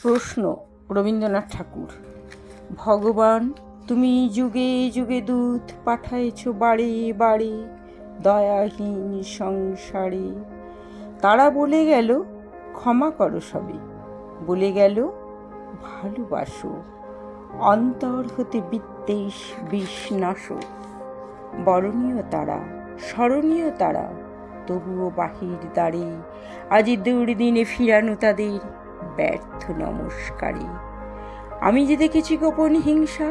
প্রশ্ন রবীন্দ্রনাথ ঠাকুর। ভগবান তুমি যুগে যুগে দূত পাঠাইছ বাড়ি বাড়ি দয়াহীন সংসারে। তারা বলে গেল ক্ষমা করো সবে, বলে গেল ভালোবাসো, অন্তর হতে বিদ্বেষ বিষ নাশো। বরণীয় তারা, স্মরণীয় তারা, তবুও বাহির দ্বারে আজি দুর্দিনে ফিরানো তাদের ব্যর্থ নমস্কারে। আমি যে দেখেছি গোপন হিংসা,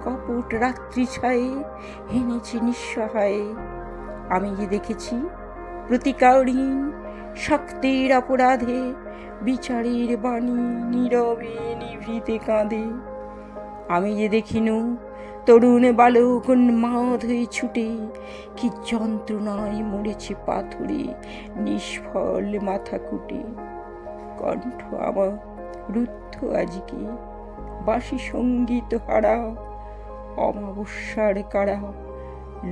কপট রাত্রি ছায়ে হেনেছি নিঃসহায়ে। আমি যে দেখেছি প্রতিকারহীন শক্তির অপরাধে বিচারের বাণী নীরবে নিভৃতে কাঁদে। আমি যে দেখিনু তরুণ বালক উন্মাদ হয়ে ছুটে কি যন্ত্রণায় মরেছে পাথরে নিষ্ফল মাথা কুটে। কণ্ঠ আমার রুদ্ধ আজকে, বাসি সঙ্গীত হারা, অমাবস্যার কারা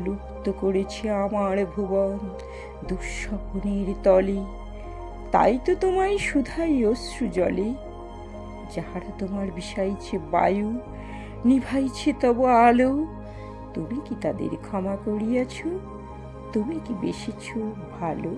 লুপ্ত করেছে আমার ভুবন দুঃস্বপ্নের তলে। তাই তো তোমায় শুধাই অশ্রু জলে, যাহারা তোমার বিষাইছে বায়ু নিভাইছে তব আলো। তুমি কি তাদের ক্ষমা করিয়াছ? তুমি কি বেসেছ ভালো?